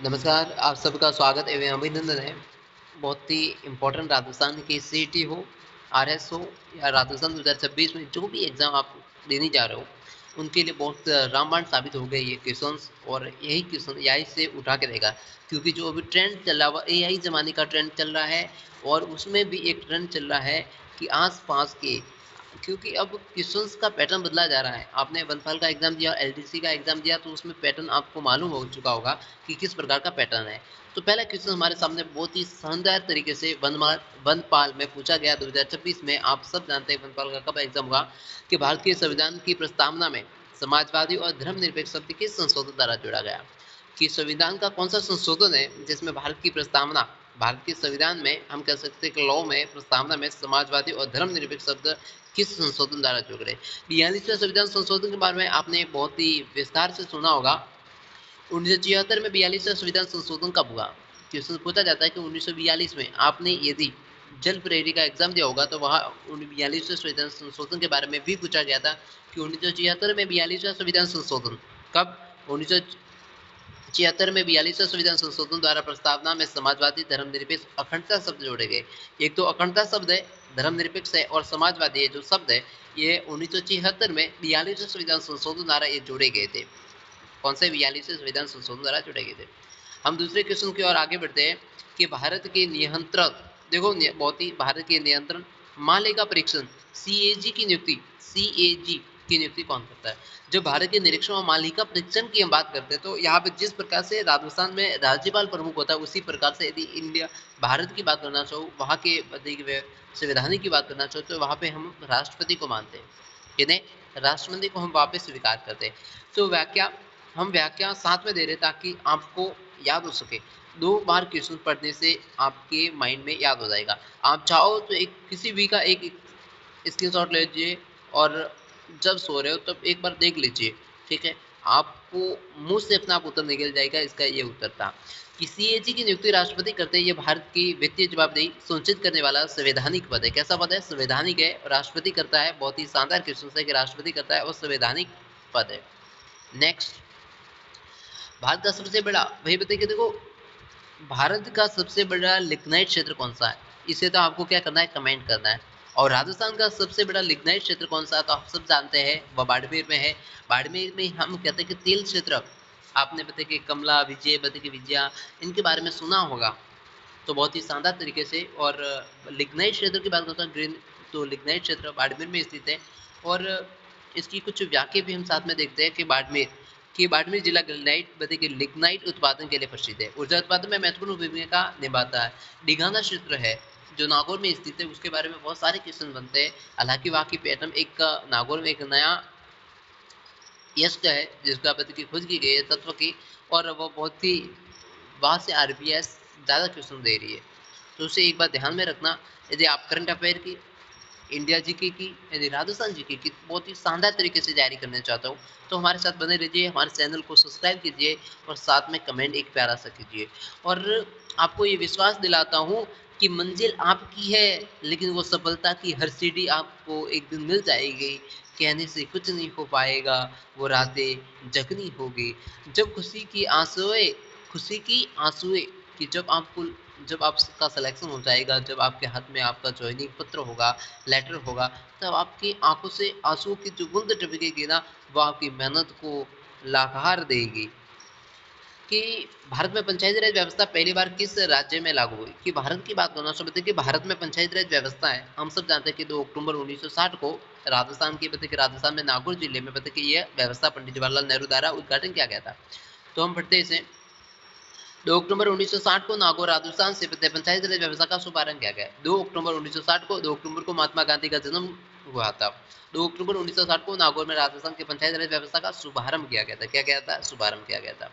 नमस्कार, आप सबका स्वागत एवं अभिनंदन है। बहुत ही इम्पोर्टेंट राजस्थान की सीईटी हो, आरएस हो या राजस्थान 2026 में जो भी एग्ज़ाम आप देने जा रहे हो, उनके लिए बहुत रामबाण साबित हो गए ये क्वेश्चंस और यही क्वेश्चन एआई से उठा के देगा। क्योंकि जो अभी ट्रेंड चल रहा है, वो एआई ज़माने का ट्रेंड चल रहा है और उसमें भी एक ट्रेंड चल रहा है कि आस-पास के क्योंकि अब क्वेश्चंस का पैटर्न बदला जा रहा है। आपने वनफल का एग्ज़ाम दिया, एलडीसी का एग्ज़ाम दिया तो उसमें पैटर्न आपको मालूम हो चुका होगा कि किस प्रकार का पैटर्न है। तो पहला क्वेश्चन हमारे सामने बहुत ही शानदार तरीके से वनपाल में पूछा गया 2026 में। आप सब जानते हैं वनपाल का कब एग्ज़ाम हुआ कि भारत के संविधान की प्रस्तावना में समाजवादी और धर्मनिरपेक्ष शब्द किस संशोधन द्वारा जोड़ा गया? कि संविधान का कौन-सा संशोधन है जिसमें भारत के संविधान में हम कह सकते हैं कि लॉ में प्रस्तावना में समाजवादी और धर्मनिरपेक्ष शब्द किस संशोधन द्वारा जोड़े गए? 42वें संविधान संशोधन के बारे में आपने बहुत ही विस्तार से सुना होगा। 1976 में 42वां संविधान संशोधन कब हुआ? क्वेश्चन पूछा जाता है कि 1942 में आपने यदि जल प्रेरी का एग्जाम दिया होगा तो वहाँ 42वें संविधान संशोधन के बारे में भी पूछा गया था कि 1976 में 42वां संविधान संशोधन कब? 1976 में 42वां संविधान संशोधन द्वारा प्रस्तावना में समाजवादी धर्मनिरपेक्ष अखंडता शब्द जोड़े गए। एक तो अखंडता शब्द है, धर्मनिरपेक्ष है और समाजवादी है जो शब्द है, ये 1976 में 42वें संविधान संशोधन द्वारा ये जोड़े गए थे। कौन से 42वें संविधान संशोधन द्वारा जोड़े गए थे। हम दूसरे क्वेश्चन की ओर आगे बढ़ते हैं कि भारत के नियंत्रण देखो बहुत ही भारत के नियंत्रण मालेगा परीक्षण सीएजी की नियुक्ति कौन करता है? जब भारत के निरीक्षण और मालिका परीक्षण की हम बात करते हैं तो यहाँ पे जिस प्रकार से राजस्थान में राज्यपाल प्रमुख होता है उसी प्रकार से यदि इंडिया भारत की बात करना चाहो वहाँ के संवैधानिक की बात करना चाहो तो वहाँ पे हम राष्ट्रपति को मानते हैं, यानी राष्ट्रपति को हम वापस स्वीकार करते हैं। तो व्याख्या साथ में दे रहे ताकि आपको याद हो सके। 2 बार क्वेश्चन पढ़ने से आपके माइंड में याद हो जाएगा। आप चाहो तो एक किसी भी का एक स्क्रीनशॉट ले लीजिए और जब सो रहे हो तब एक बार देख लीजिए, ठीक है? आपको मुँह से अपना आप उत्तर निकल जाएगा, इसका ये उत्तर था। कि सीएजी की नियुक्ति राष्ट्रपति करते हैं, ये भारत की वित्तीय जवाबदेही सुनिश्चित करने वाला संवैधानिक पद है। कैसा पद है? संवैधानिक है, राष्ट्रपति करता है। बहुत ही शानदार क्वेश्चन है कि राष्ट्रपति करता है और संवैधानिक पद है। नेक्स्ट, भारत का सबसे बड़ा वही बताइए देखो भारत का सबसे बड़ा लिग्नाइट क्षेत्र कौन-सा है? इसे तो आपको क्या करना है कमेंट करना है। और राजस्थान का सबसे बड़ा लिग्नाइट क्षेत्र कौन-सा है? तो आप सब जानते हैं वह बाड़मेर में है। बाड़मेर में हम कहते हैं कि तेल क्षेत्र आपने बताया कि कमला, विजय, बताया कि विजया इनके बारे में सुना होगा। तो बहुत ही शानदार तरीके से और लिग्नाइट क्षेत्र की बात करता हूँ ग्रीन तो लिग्नाइट क्षेत्र बाड़मेर में स्थित है और इसकी कुछ व्याख्या भी हम साथ में देखते हैं कि बाड़मेर जिला ग्रेनाइट बताइए कि लिग्नाइट उत्पादन के लिए प्रसिद्ध है। ऊर्जा उत्पादन में महत्वपूर्ण भूमिका निभाता है। डिघाना क्षेत्र है जो नागौर में स्थित है उसके बारे में बहुत सारे क्वेश्चन बनते हैं। हालांकि वहाँ की पैटर्न एक नागौर में एक नया यस्ट है जिसका पता की खोज की गई है तत्व की और वो बहुत ही वहाँ से आरबीएस ज़्यादा क्वेश्चन दे रही है। तो उसे एक बार ध्यान में रखना। यदि आप करंट अफेयर की इंडिया जीके की यदि राजस्थान जीके की बहुत ही शानदार तरीके से जारी करना चाहता हूँ तो हमारे साथ बने रहिए, हमारे चैनल को सब्सक्राइब कीजिए और साथ में कमेंट एक प्यारा सा कीजिए। और आपको ये विश्वास दिलाता हूँ कि मंजिल आपकी है लेकिन वो सफलता की हर सीढ़ी आपको एक दिन मिल जाएगी। कहने से कुछ नहीं हो पाएगा, वो रातें जगनी होगी। जब खुशी की आंसुएं कि जब आपका सिलेक्शन हो जाएगा, जब आपके हाथ में आपका जॉइनिंग पत्र होगा, लेटर होगा, तब आपकी आँखों से आँसू की जो बूँद टपकेगी ना, वो आपकी मेहनत को लाखार देगी। कि भारत में पंचायती राज व्यवस्था पहली बार किस राज्य में लागू हुई? कि भारत की बात करना चाहते कि भारत में पंचायती राज व्यवस्था है। हम सब जानते हैं कि 2 अक्टूबर 1960 को राजस्थान में नागौर जिले में ये व्यवस्था पंडित जवाहरलाल नेहरू द्वारा उद्घाटन किया गया था। तो हम पढ़ते हैं इसे 2 अक्टूबर 1960 को नागौर राजस्थान से पंचायती राज व्यवस्था का शुभारंभ किया गया। 2 अक्टूबर को महात्मा गांधी का जन्म हुआ था। 2 अक्टूबर 1960 को नागौर में राजस्थान के पंचायती राज व्यवस्था का शुभारंभ किया गया था। क्या गया था? शुभारंभ किया गया था।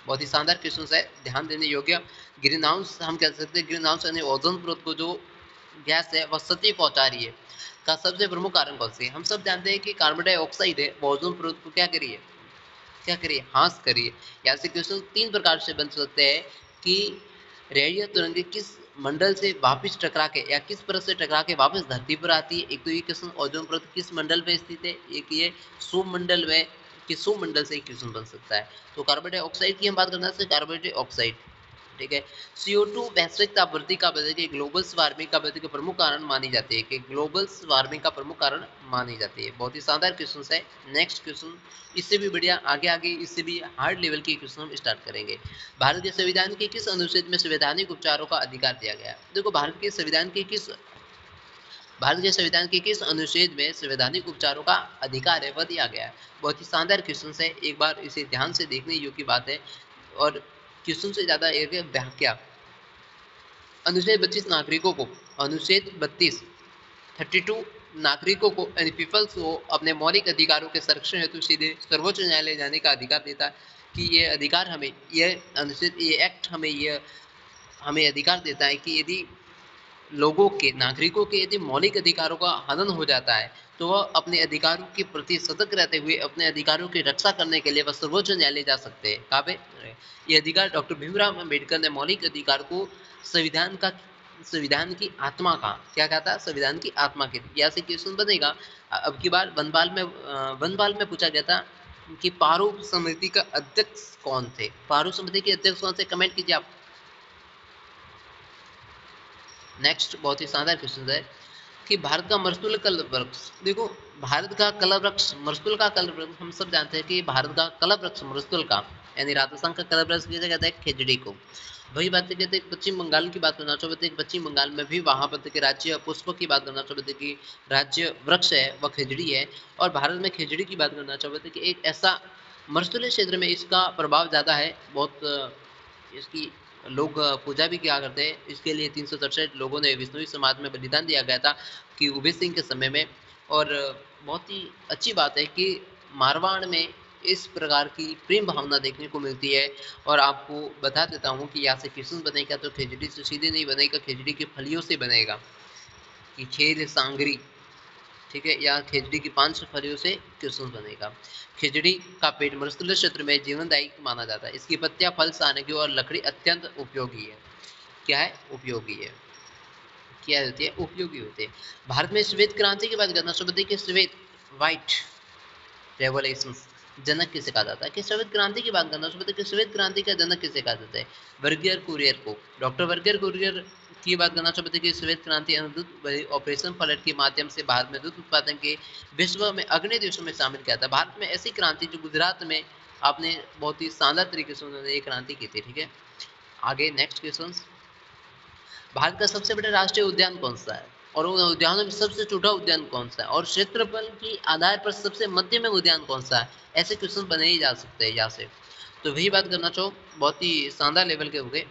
बहुत ही शानदार क्वेश्चन है, ध्यान देने योग्य। ग्रीन हाउस हम कह सकते हैं ग्रीन हाउस यानी ओजोन परत को जो गैस है वह क्षति पहुंचा रही है का सबसे प्रमुख कारण कौन सी है? हम सब जानते हैं कि कार्बन डाइऑक्साइड है वो ओजोन परत को क्या करिए हास करिए। यहाँ से क्वेश्चन 3 प्रकार से बन सकते हैं कि रेडियो तरंगे किस मंडल से वापस टकरा के या किस परत से टकरा के वापस धरती पर आती है। एक तो ये क्वेश्चन ओजोन परत किस मंडल में स्थित है, एक ये सोम मंडल में किस मंडल से क्वेश्चन बन सकता है? तो कार्बन डाइऑक्साइड की हम बात करना है, कार्बन डाइऑक्साइड, ठीक है। CO2 वैश्विक तापवृद्धि का वजह कि ग्लोबल वार्मिंग का वजह के प्रमुख कारण मानी जाती है, कि ग्लोबल वार्मिंग का प्रमुख कारण मानी जाती है। बहुत ही शानदार क्वेश्चन है। नेक्स्ट क्वेश्चन इससे भी बढ़िया, आगे आगे इससे भी हार्ड लेवल के क्वेश्चन हम स्टार्ट करेंगे। भारत के संविधान के किस अनुच्छेद में संवैधानिक उपचारों का अधिकार दिया गया है? देखो, भारत के संविधान के किस अनुच्छेद में संवैधानिक उपचारों का अधिकार है वह दिया गया है। बहुत ही शानदार क्वेश्चन है, एक बार इसे ध्यान से देखने योग्य बात है। और क्वेश्चन से ज्यादा एक व्याख्या। अनुच्छेद 32 नागरिकों को, अनुच्छेद 32 नागरिकों को पीपल्स को अपने मौलिक अधिकारों के संरक्षण हेतु सीधे सर्वोच्च न्यायालय जाने का अधिकार देता है, कि ये अधिकार हमें, ये अनुच्छेद, ये एक्ट हमें अधिकार देता है कि यदि लोगों के, नागरिकों के यदि मौलिक अधिकारों का हनन हो जाता है तो वह अपने अधिकारों के प्रति सतर्क रहते हुए अपने अधिकारों की रक्षा करने के लिए वह सर्वोच्च न्यायालय जा सकते हैं। कहाँ पे? ये अधिकार डॉक्टर भीमराव अम्बेडकर ने मौलिक अधिकार को संविधान की आत्मा का, क्या कहता है? संविधान की आत्मा के। यहाँ से क्वेश्चन बनेगा। अब की बार वनपाल में पूछा गया था कि पारो समिति का अध्यक्ष कौन थे? पारो समिति के अध्यक्ष कौन थे? कमेंट कीजिए आप। नेक्स्ट बहुत ही शानदार क्वेश्चन है कि भारत का मरुस्थल कलप वृक्ष। देखो, भारत का कलप वृक्ष, मरुस्थल का कलप वृक्ष, हम सब जानते हैं कि भारत का कलप वृक्ष मरुस्थल का, यानी राजस्थान का कलप वृक्ष किसे कहते हैं? खेजड़ी को। वही बात कहते हैं पश्चिम बंगाल की बात करना चाहते हैं, पश्चिम बंगाल में भी वहां पर के राज्य पुष्प की बात करना चाहते हैं कि राज्य वृक्ष है वह खेजड़ी है। और भारत में खेजड़ी की बात करना चाहते हैं कि एक ऐसा मरुस्थलीय क्षेत्र में इसका प्रभाव ज्यादा है, बहुत इसकी लोग पूजा भी किया करते हैं। इसके लिए 367 लोगों ने विष्णुई समाज में बलिदान दिया गया था कि उबे सिंह के समय में। और बहुत ही अच्छी बात है कि मारवाड़ में इस प्रकार की प्रेम भावना देखने को मिलती है। और आपको बता देता हूँ कि यहाँ से क्वेश्चन बनेगा तो खिचड़ी से सीधे नहीं बनेगा, खिचड़ी की फलियों से बनेगा, कि खेल सांगरी, ठीक है, या खिचड़ी की 5 फलियों से क्वेश्चन बनेगा। खिचड़ी का पेट मरुस्थलीय क्षेत्र में जीवनदायी माना जाता है। इसकी पत्तियां, फल, सानगी और लकड़ी अत्यंत उपयोगी है। क्या है? उपयोगी है। क्या होती है? उपयोगी होते हैं। भारत में श्वेत क्रांति की बात करना शुरू कि श्वेत, व्हाइट रेवोल्यूशन जनक किसे कहा जाता है? कि श्वेत क्रांति की बात करना शुरू कि श्वेत क्रांति का जनक किसे कहा जाता है? वर्गियर कुरियर को। डॉक्टर वर्गियर कुरियर की बात करना चाहते कि श्वेत क्रांति दूध ऑपरेशन फ्लड के माध्यम से भारत में दूध उत्पादन के विश्व में अग्रणी देशों में शामिल किया था। भारत में ऐसी क्रांति जो गुजरात में आपने बहुत ही शानदार तरीके से उन्होंने ये क्रांति की थी, ठीक है। आगे नेक्स्ट क्वेश्चन, भारत का सबसे बड़ा राष्ट्रीय उद्यान कौन सा है? और उन उद्यानों में सबसे छोटा उद्यान कौन सा है? और क्षेत्रफल की आधार पर सबसे मध्य में उद्यान कौन सा है? ऐसे क्वेश्चन बने ही जा सकते हैं यहाँ से। तो वही बात करना चाहो, बहुत ही शानदार लेवल के हो गए।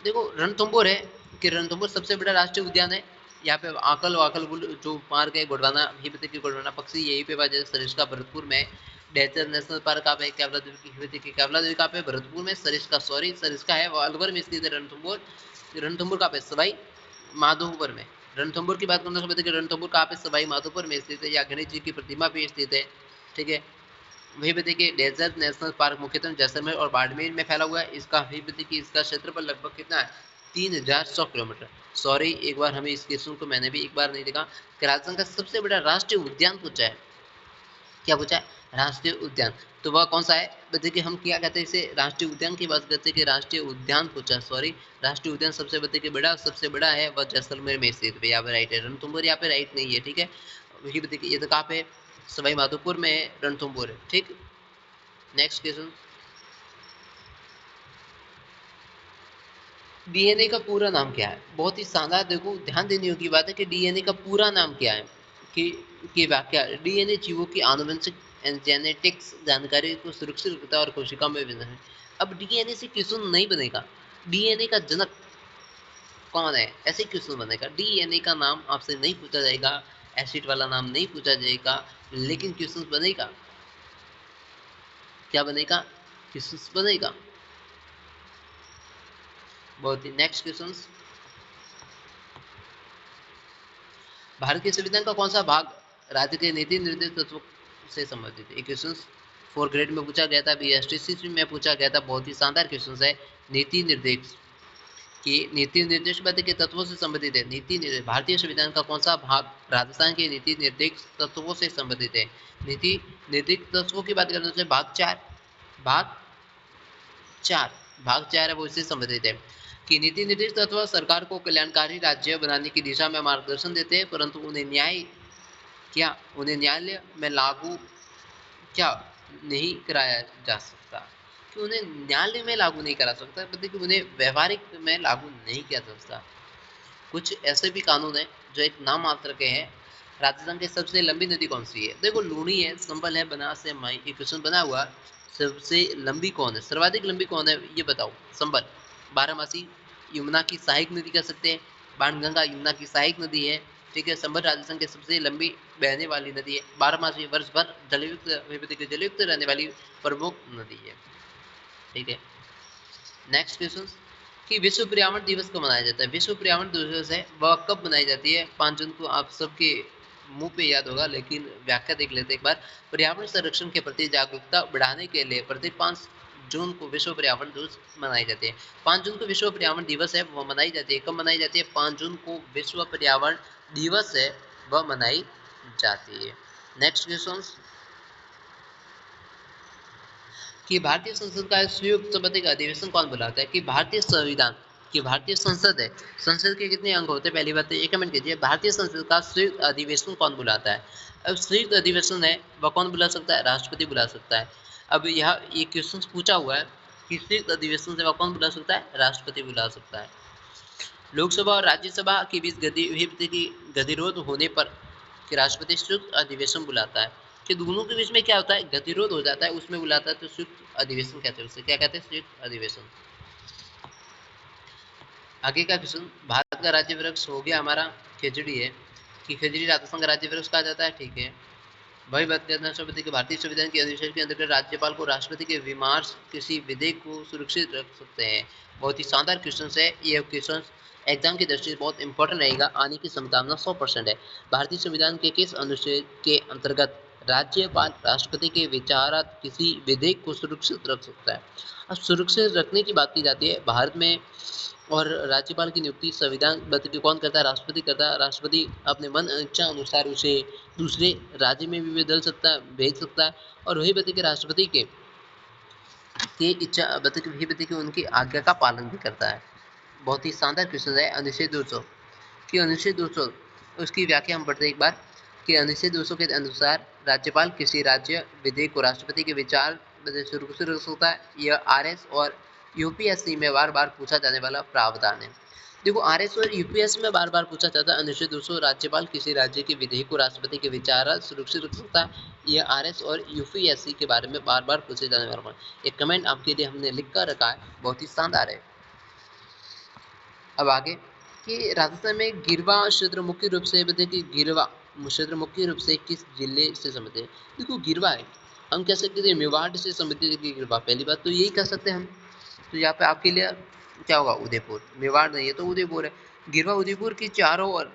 देखो, रणथंभौर है कि रणथंभौर सबसे बड़ा राष्ट्रीय उद्यान है। यहाँ पे आकल वाकल जो पार्क है, गोडवाना भी पता कि गोडवाना पक्षी यही पे वजह सरिस्का भरतपुर में। डेचर नेशनल पार्क आप है केवला देवी की केवला देवी का पे भरतपुर में। सरिस्का है वो अलवर में स्थित है। रणथंभौर का पे सवाई माधोपुर में। रणथंभौर की बात करना समझते कि रणथंभौर कहाँ पे? सवाई माधोपुर में स्थित है। या गणेश जी की प्रतिमा भी स्थित है, ठीक है। वही बताइए कि डेजर्ट नेशनल पार्क मुख्यतः जैसलमेर और बाड़मेर में फैला हुआ है। इसका वही बताइए कि इसका क्षेत्रफल लगभग कितना है? 3100 किलोमीटर। सॉरी, एक बार हमें इस क्वेश्चन को मैंने भी एक बार नहीं देखा। राजस्थान का सबसे बड़ा राष्ट्रीय उद्यान पूछा है। क्या पूछा है? राष्ट्रीय उद्यान। तो वह कौन सा है? देखिए, हम क्या कहते हैं इसे? राष्ट्रीय उद्यान की बात करते हैं कि राष्ट्रीय उद्यान पूछा, सॉरी। राष्ट्रीय उद्यान सबसे सबसे बड़ा है वह जैसलमेर में स्थित है। यहाँ पे राइट है। रणथंभौर यहाँ पे राइट नहीं है, ठीक है। वही बताइए, ये तो कहाँ पे? सवाई माधोपुर में है, रणथंभौर है, ठीक। नेक्स्ट क्वेश्चन, डीएनए का पूरा नाम क्या है? बहुत ही शानदार, देखो ध्यान देने योग्य बात है कि डीएनए का पूरा नाम क्या है। कि व्याख्या, डीएनए जीवों की आनुवंशिक जेनेटिक्स जानकारी को सुरक्षित रखता है और कोशिका में विभिन्न है। अब डीएनए से क्वेश्चन नहीं बनेगा, डीएनए का जनक कौन है ऐसे क्वेश्चन बनेगा। डीएनए का नाम आपसे नहीं पूछा जाएगा, एसिड वाला नाम नहीं पूछा जाएगा, लेकिन क्वेश्चन बनेगा। क्या बनेगा? क्वेश्चन बनेगा। बहुत ही नेक्स्ट क्वेश्चन, भारत के संविधान का कौन सा भाग राज्य के नीति निर्देश तत्व से संबंधित है? क्वेश्चन 4 ग्रेड में पूछा गया था, बीएसटीसी में पूछा गया था। बहुत ही शानदार क्वेश्चन है। नीति निर्देश कि नीति निर्देश पद के तत्वों से संबंधित है। नीति निर्देश भारतीय संविधान का कौन सा भाग राजस्थान के नीति निर्देश तत्वों से संबंधित है? नीति निर्देश तत्वों की बात करते हैं भाग 4 भाग 4 है वो इससे संबंधित है कि नीति निर्देश तत्व सरकार को कल्याणकारी राज्य बनाने की दिशा में मार्गदर्शन देते हैं, परंतु उन्हें न्यायालय में लागू नहीं कराया जा सकता, कि उन्हें न्यायालय में लागू नहीं करा सकता, मतलब कि उन्हें व्यवहारिक में लागू नहीं किया जा सकता। कुछ ऐसे भी कानून है जो एक नाम मात्र के हैं। राजस्थान की सबसे लंबी नदी कौन सी है? देखो लूणी है, संबल है, बनास है, माई। एक क्वेश्चन बना हुआ, सबसे लंबी कौन है, सर्वाधिक लंबी कौन है, ये बताओ। संबल। बारामासी यमुना की सहायक नदी कह सकते हैं। बाणगंगा यमुना की सहायक नदी है, ठीक है। संबल राजस्थान की सबसे लंबी बहने वाली नदी है। बारहमासी वर्ष भर जलयुक्त रहने वाली प्रमुख नदी है, ठीक है। नेक्स्ट क्वेश्चन कि विश्व पर्यावरण दिवस कब मनाया जाता है? विश्व पर्यावरण दिवस है वह कब मनाई जाती है? 5 जून को। आप सबके मुंह पे याद होगा, लेकिन व्याख्या देख लेते एक बार। पर्यावरण संरक्षण के प्रति जागरूकता बढ़ाने के लिए प्रत्येक 5 जून को विश्व पर्यावरण दिवस मनाई जाती है। 5 जून को विश्व पर्यावरण दिवस है वह मनाई जाती है। कब मनाई जाती है? 5 जून को विश्व पर्यावरण दिवस है वह मनाई जाती है। नेक्स्ट क्वेश्चन कि भारतीय संसद का संयुक्त अधिवेशन कौन बुलाता है? कि भारतीय संविधान कि भारतीय संसद है, संसद के कितने अंग होते हैं? पहली बात तो ये कमेंट कीजिए। भारतीय संसद का संयुक्त अधिवेशन कौन बुलाता है? अब संयुक्त अधिवेशन है वह कौन बुला सकता है? राष्ट्रपति बुला सकता है। अब यहाँ ये क्वेश्चन पूछा हुआ है कि संयुक्त अधिवेशन से वह कौन बुला सकता है? राष्ट्रपति बुला सकता है। लोकसभा और राज्यसभा के बीच गतिरोध होने पर राष्ट्रपति संयुक्त अधिवेशन बुलाता है। कि दोनों के बीच में क्या होता है? गतिरोध हो जाता है, उसमें बुलाता है, तो संयुक्त अधिवेशन कहते हैं। उसे क्या कहते हैं? संयुक्त अधिवेशन। आगे का क्वेश्चन, भारत का राज्य वृक्ष हो गया हमारा खिचड़ी है, कि खिचड़ी राजस्थान का राज्य वृक्ष कहा जाता है, ठीक है। वही बात करना राष्ट्रपति के भारतीय संविधान के अधिवेशन के अंतर्गत राज्यपाल को राष्ट्रपति के विमर्श किसी विधेयक को सुरक्षित रख सकते हैं। बहुत ही शानदार क्वेश्चन है ये क्वेश्चन, एग्जाम की दृष्टि से बहुत इंपॉर्टेंट रहेगा, आने की संभावना 100% है। भारतीय संविधान के किस अनुच्छेद के अंतर्गत राज्यपाल राष्ट्रपति के विचारात किसी विधेयक को सुरक्षित रख सकता है? अब सुरक्षित रखने की बात की जाती है भारत में, और राज्यपाल की नियुक्ति संविधान बद्ध कौन करता है? राष्ट्रपति करता है। राष्ट्रपति अपने मन इच्छा अनुसार उसे दूसरे राज्य में भी बदल सकता है, भेज सकता है, और वही बद्ध के राष्ट्रपति के इच्छा बद्ध की उनकी आज्ञा का पालन भी करता है। बहुत ही शानदार क्वेश्चन है। अनुच्छेद 200 कि अनुच्छेद 200 उसकी व्याख्या हम पढ़ते एक बार कि अनुच्छेद 200 के अनुसार राज्यपाल किसी राज्य विधेयक को राष्ट्रपति के विचार सुरक्षित रख सकता है। यह आरएस और यूपीएससी में बार बार पूछा जाने वाला प्रावधान है। देखो आरएस और यूपीएससी में बार बार पूछा जाता है अनुच्छेद 200 राज्यपाल किसी राज्य के विधेयक को राष्ट्रपति के विचार सुरक्षित रख सकता है। यह आरएस और यूपीएससी के बारे में बार बार पूछे जाने वाला एक कमेंट आपके लिए हमने लिख कर रखा है, बहुत ही शानदार है। अब आगे कि राजस्थान में गिरवा क्षेत्र मुख्य रूप से गिरवा क्षेत्र मुख्य रूप से किस जिले से संबंधित है? देखो गिरवा है, हम कह सकते हैं मेवाड़ से संबंधित गिरवा, पहली बात तो यही कह सकते हैं हम। तो यहाँ पे आपके लिए क्या होगा? उदयपुर। मेवाड़ नहीं है तो उदयपुर है। गिरवा उदयपुर की चारों ओर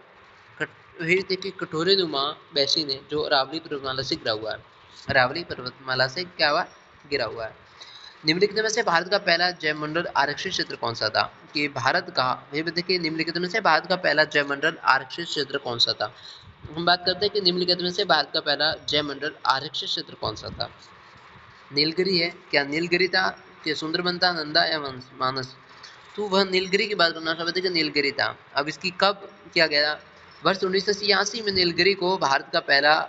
देखिए कटोरे नुमा बेसिन है जो अरावली पर्वतमाला से गिरा हुआ है। अरावली पर्वतमाला से क्या हुआ? गिरा हुआ है। निम्नलिखित में से भारत का पहला जैवमंडल आरक्षित क्षेत्र कौन सा था? कि भारत का देखिए निम्नलिखित में से भारत का पहला जैवमंडल आरक्षित क्षेत्र कौन सा था? हम बात करते हैं कि निम्नलिखित में से भारत का पहला जैवमंडल आरक्षित क्षेत्र कौन सा था? नीलगिरी है। क्या नीलगिरी था? कि सुंदरबन था, नंदा या मानस? तो वह नीलगिरी की बात करना चाहते कि नीलगिरी था। अब इसकी कब किया गया? वर्ष 1986 में नीलगिरी को भारत का पहला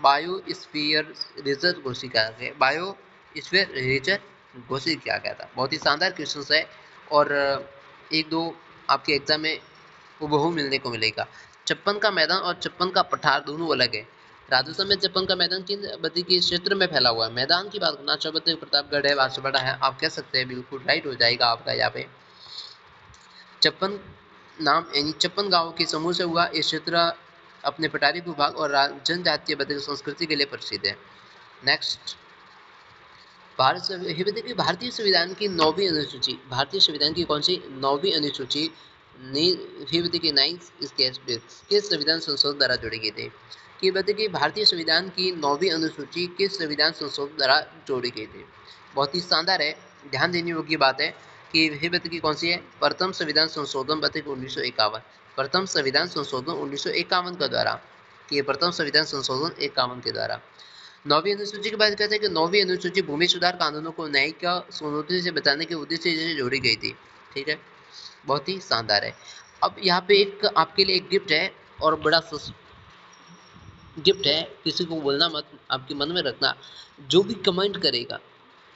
बायोस्फीयर रिजर्व घोषित किया गया। बायोस्फीयर रिजर्व घोषित किया गया था। बहुत ही शानदार क्वेश्चन है, और एक दो आपके एग्जाम में बहु मिलने को मिलेगा। चप्पन का मैदान और चप्पन का पठार दोनों अलग है। राजस्थान में चप्पन का मैदान किन बद्दी के क्षेत्र में फैला हुआ है? मैदान की बात करना चाहते प्रतापगढ़ है, बांसवाड़ा है, आप कह सकते हैं, बिल्कुल राइट हो जाएगा आपका यहाँ पे। चप्पन नाम यानी चप्पन गांव के समूह से हुआ। इस क्षेत्र अपने पठारी भूभाग और जनजातीय बद्ध संस्कृति के लिए प्रसिद्ध है। नेक्स्ट, भारतीय संविधान की 9वीं अनुसूची, भारतीय संविधान की कौन सी 9वीं अनुसूची किस संविधान संशोधन द्वारा जोड़ी गई थी? कि बताइए भारतीय संविधान की 9वीं अनुसूची किस संविधान संशोधन द्वारा जोड़ी गई थी? बहुत ही शानदार है, ध्यान देने योग्य बात है। कि विषय पत्र की कौन सी है? प्रथम संविधान संशोधन पत्र 1951। प्रथम संविधान संशोधन 1951 के द्वारा, कि ये प्रथम संविधान संशोधन 51 के द्वारा। 9वीं अनुसूची की बात करते हैं कि 9वीं अनुसूची भूमि सुधार कानूनों को न्यायिक सुनौती से बचाने के उद्देश्य से जोड़ी गई थी। ठीक है, बहुत ही शानदार है। अब यहाँ पे एक आपके लिए एक गिफ्ट है, और बड़ा गिफ्ट है, किसी को बोलना मत, आपके मन में रखना। जो भी कमेंट करेगा,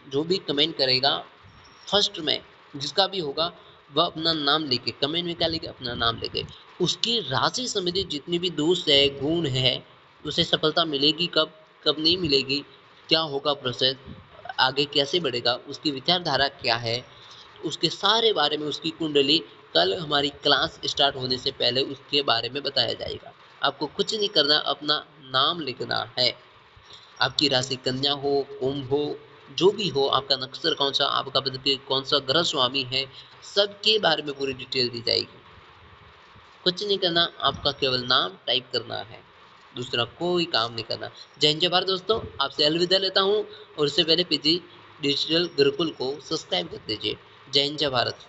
जो भी कमेंट करेगा फर्स्ट में, जिसका भी होगा, वह अपना नाम लेके कमेंट में क्या लिखे? अपना नाम लेके। उसकी राशि संबंधित जितनी भी दोष है, गुण है, उसे सफलता मिलेगी कब, कब नहीं मिलेगी, क्या होगा प्रोसेस, आगे कैसे बढ़ेगा, उसकी विचारधारा क्या है, उसके सारे बारे में, उसकी कुंडली कल हमारी क्लास स्टार्ट होने से पहले उसके बारे में बताया जाएगा। आपको कुछ नहीं करना, अपना नाम लिखना है। आपकी राशि कन्या हो, कुंभ हो, जो भी हो, आपका नक्षत्र कौन सा, आपका कौन सा ग्रह स्वामी है, सबके बारे में पूरी डिटेल दी जाएगी। कुछ नहीं करना, आपका केवल नाम टाइप करना है, दूसरा कोई काम नहीं करना। जय हिंद जय भारत दोस्तों, आपसे अलविदा लेता हूँ, और उससे पहले पीजी डिजिटल गुरुकुल को सब्सक्राइब कर दीजिए। जय हिंद जय भारत।